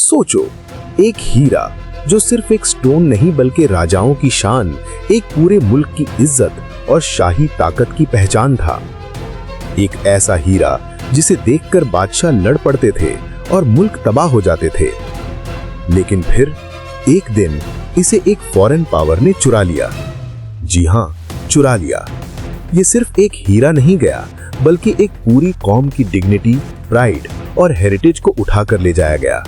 सोचो, एक हीरा जो सिर्फ एक स्टोन नहीं बल्कि राजाओं की शान, एक पूरे मुल्क की इज्जत और शाही ताकत की पहचान था। एक ऐसा हीरा जिसे देखकर बादशाह लड़ पड़ते थे और मुल्क तबाह हो जाते थे। लेकिन फिर एक दिन इसे एक फॉरेन पावर ने चुरा लिया। जी हां, चुरा लिया। ये सिर्फ एक हीरा नहीं गया, बल्कि एक पूरी कौम की डिग्निटी, प्राइड और हेरिटेज को उठाकर ले जाया गया।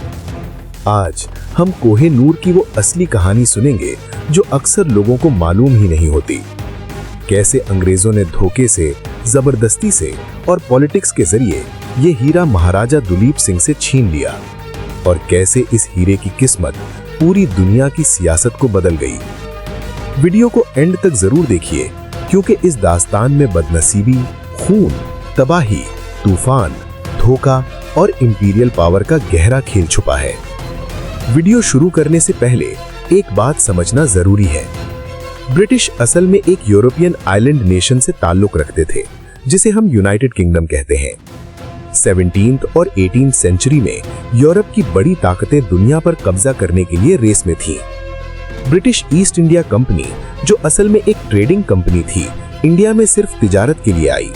आज हम कोहे-नूर की वो असली कहानी सुनेंगे जो अक्सर लोगों को मालूम ही नहीं होती। कैसे अंग्रेजों ने धोखे से, जबरदस्ती से और पॉलिटिक्स के जरिए ये हीरा महाराजा दुलीप सिंह से छीन लिया, और कैसे इस हीरे की किस्मत पूरी दुनिया की सियासत को बदल गई। वीडियो को एंड तक जरूर देखिए, क्योंकि इस दास्तान में बदनसीबी, खून, तबाही, तूफान, धोखा और इंपीरियल पावर का गहरा खेल छुपा है। वीडियो शुरू करने से पहले एक बात समझना जरूरी है। ब्रिटिश असल में एक यूरोपियन आइलैंड नेशन से ताल्लुक रखते थे, जिसे हम यूनाइटेड किंगडम कहते हैं। 17th और 18th सेंचुरी में यूरोप की बड़ी ताकतें दुनिया पर कब्जा करने के लिए रेस में थीं। ब्रिटिश ईस्ट इंडिया कंपनी, जो असल में एक ट्रेडिंग कंपनी थी, इंडिया में सिर्फ तिजारत के लिए आई।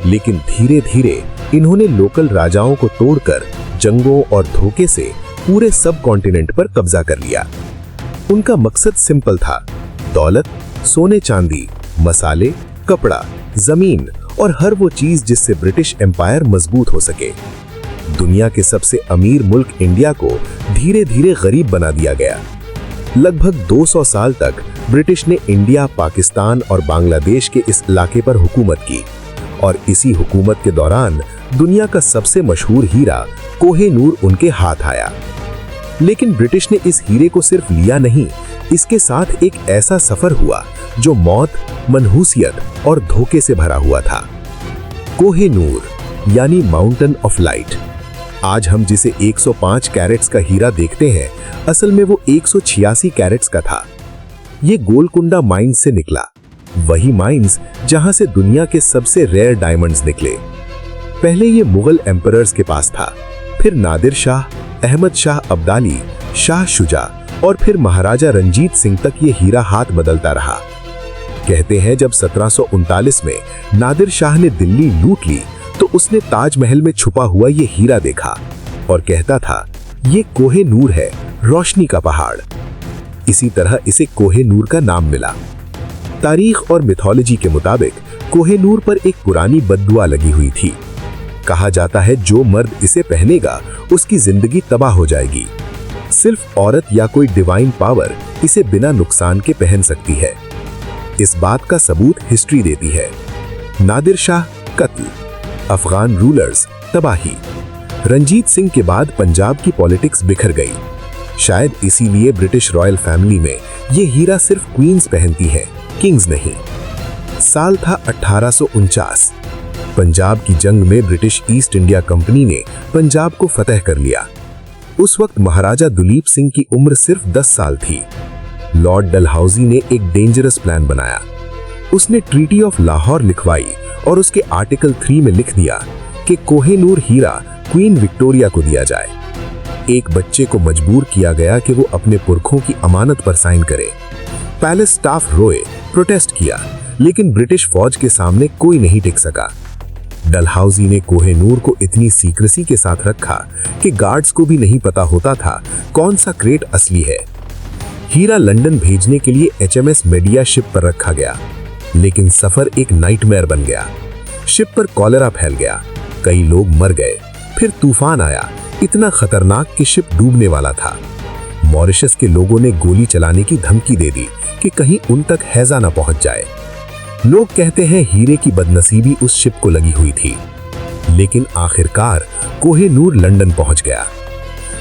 लेकिन धीरे धीरे इन्होंने लोकल राजाओं को तोड़कर जंगों और धोखे से पूरे सब कॉन्टिनेंट पर कब्जा कर लिया। उनका मकसद सिंपल था, दौलत, सोने चांदी, मसाले, कपड़ा, जमीन और हर वो चीज जिससे ब्रिटिश एम्पायर मजबूत हो सके। दुनिया के सबसे अमीर मुल्क इंडिया को धीरे धीरे गरीब बना दिया गया। लगभग 200 साल तक ब्रिटिश ने इंडिया, पाकिस्तान और बांग्लादेश के इस इलाके पर हुकूमत की, और इसी हुकूमत के दौरान दुनिया का सबसे मशहूर हीरा कोहे-नूर उनके हाथ आया। लेकिन ब्रिटिश ने इस हीरे को सिर्फ लिया नहीं, इसके साथ एक ऐसा सफर हुआ जो मौत, मनहूसियत और धोखे से भरा हुआ था। कोहे-नूर यानी माउंटेन ऑफ लाइट। आज हम जिसे 105 कैरेट्स का हीरा देखते हैं, असल में वो 186 कैरेट्स का था। ये गोलकुंडा माइंस से निकला, वही माइंस जहां से दुनिया के सबसे रेयर डायमंड्स निकले। पहले ये मुगल एम्परर्स के पास था, फिर नादिर शाह, अहमद शाह अब्दाली, शाह शुजा और फिर महाराजा रंजीत सिंह तक ये हीरा हाथ बदलता रहा। कहते हैं जब 1739 में नादिर शाह ने दिल्ली लूट ली, तो उसने ताजमहल में छुपा हुआ ये हीरा देखा और कहता था, ये कोहे-नूर है, रोशनी का पहाड़। इसी तरह इसे कोहे-नूर का नाम मिला। तारीख और मिथोलॉजी के मुताबिक कोहे-नूर पर एक पुरानी बद्दुआ लगी हुई थी। कहा जाता है जो मर्द इसे पहनेगा उसकी जिंदगी तबाह हो जाएगी। सिर्फ औरत या कोई डिवाइन पावर इसे बिना नुकसान के पहन सकती है। इस बात का सबूत हिस्ट्री देती है। नादिर शाह कत्ल, अफगान रूलर्स तबाही। रंजीत सिंह के बाद पंजाब की पॉलिटिक्स बिखर गई। शायद इसीलिए ब्रिटिश रॉयल फैमिली में ये हीरा सिर्फ क्वींस पहनती है, किंग्स नहीं। साल था 1849। पंजाब की जंग में ब्रिटिश ईस्ट इंडिया कंपनी ने पंजाब को फतह कर लिया। उस वक्त महाराजा दुलीप सिंह की उम्र सिर्फ 10 साल थी। लॉर्ड डलहौजी ने एक डेंजरस प्लान बनाया। उसने ट्रीटी ऑफ लाहौर लिखवाई और उसके आर्टिकल 3 में लिख दिया कि कोहे-नूर हीरा क्वीन विक्टोरिया को दिया जाए। एक बच्चे को मजबूर किया गया कि वो अपने पुरखों की अमानत पर साइन करे। पैलेस स्टाफ रोए, प्रोटेस्ट किया, लेकिन ब्रिटिश फौज के सामने कोई नहीं टिक सका। डलहौजी ने कोहे-नूर को इतनी सीक्रेसी के साथ रखा कि गार्ड्स को भी नहीं पता होता था कौन सा क्रेट असली है। हीरा लंदन भेजने के लिए HMS मेडिया शिप पर रखा गया, लेकिन सफर एक नाइटमेयर बन गया। शिप पर कॉलेरा फैल गया, कई लोग मर गए। फिर तूफान आया, इतना खतरनाक कि शिप डूबने वाला था। मॉरिशस के लोगों ने गोली चलाने की धमकी दे दी कि कहीं उन तक हैजा न पहुंच जाए। लोग कहते हैं हीरे की बदनसीबी उस शिप को लगी हुई थी, लेकिन आखिरकार कोहे-नूर लंदन पहुंच गया।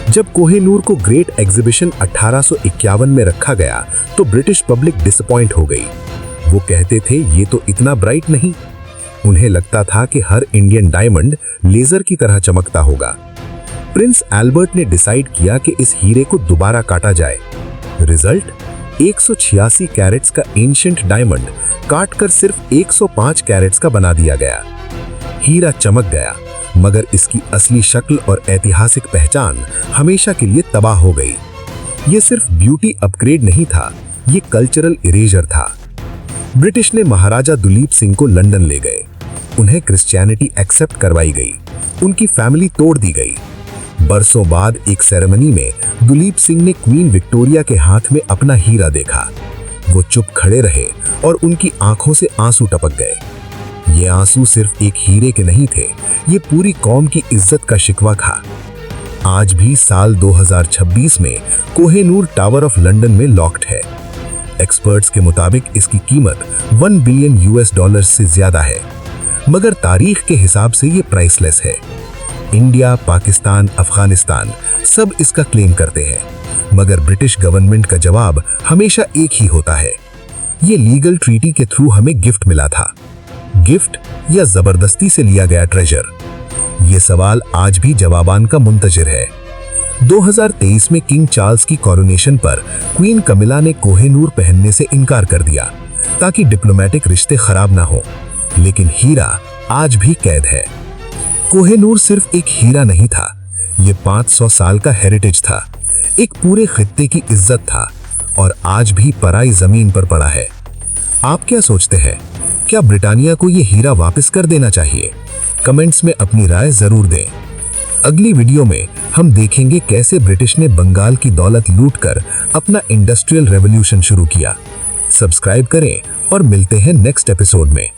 जब कोहे-नूर को ग्रेट एग्जीबिशन 1851 में रखा गया, तो ब्रिटिश पब्लिक डिसअपॉइंट हो गई। वो कहते थे ये तो इतना ब्राइट नहीं। उन्हें लगता था कि हर इंडियन डायमंड लेजर की तरह चमकता होगा। प्रिंस एल्बर्ट ने डिसाइड किया कि इस हीरे को दोबारा काटा जाए। रिजल्ट 186 कैरेट्स का एंशिएंट डायमंड काटकर सिर्फ 105 कैरेट्स का बना दिया गया। हीरा चमक गया, मगर इसकी असली शक्ल और ऐतिहासिक पहचान हमेशा के लिए तबाह हो गई। ये सिर्फ ब्यूटी अपग्रेड नहीं था, ये कल्चरल इरेजर था। ब्रिटिश ने महाराजा दुलीप सिंह को लंदन ले गए। उन्हें क्रिश्चियनिटी एक्सेप्ट करवाई गई, उनकी फैमिली तोड़ दी गई। बरसों बाद एक सेरेमनी में दुलीप सिंह ने क्वीन विक्टोरिया के हाथ में अपना हीरा देखा। वो चुप खड़े रहे और उनकी आंखों से आंसू टपक गए। ये आंसू सिर्फ एक हीरे के नहीं थे, ये पूरी कौम की इज्जत का शिकवा था। आज भी साल 2026 में कोहेनूर टावर ऑफ लंदन में लॉक्ड है। एक्सपर्ट्स के मुताबिक इसकी कीमत $1 बिलियन से ज्यादा है, मगर तारीख के हिसाब से ये प्राइसलेस है। इंडिया, पाकिस्तान, अफगानिस्तान सब इसका क्लेम करते हैं, मगर ब्रिटिश गवर्नमेंट का जवाब हमेशा एक ही होता है। ये लीगल ट्रीटी के थ्रू हमें गिफ्ट मिला था। गिफ्ट या जबरदस्ती से लिया गया ट्रेजर? ये सवाल आज भी जवाबान का मुंतजिर है। 2023 में किंग चार्ल्स की कोरोनेशन पर क्वीन कमिला ने कोहेनूर पहनने से इनकार कर दिया ताकि डिप्लोमेटिक रिश्ते खराब ना हो, लेकिन हीरा आज भी कैद है। कोहेनूर सिर्फ एक हीरा नहीं था, ये 500 साल का हेरिटेज था, एक पूरे खित्ते की इज्जत था और आज भी पराई जमीन पर पड़ा है। आप क्या सोचते हैं? क्या ब्रिटानिया को ये हीरा वापस कर देना चाहिए? कमेंट्स में अपनी राय जरूर दें। अगली वीडियो में हम देखेंगे कैसे ब्रिटिश ने बंगाल की दौलत लूटकर अपना इंडस्ट्रियल रेवोल्यूशन शुरू किया। सब्सक्राइब करें और मिलते हैं नेक्स्ट एपिसोड में।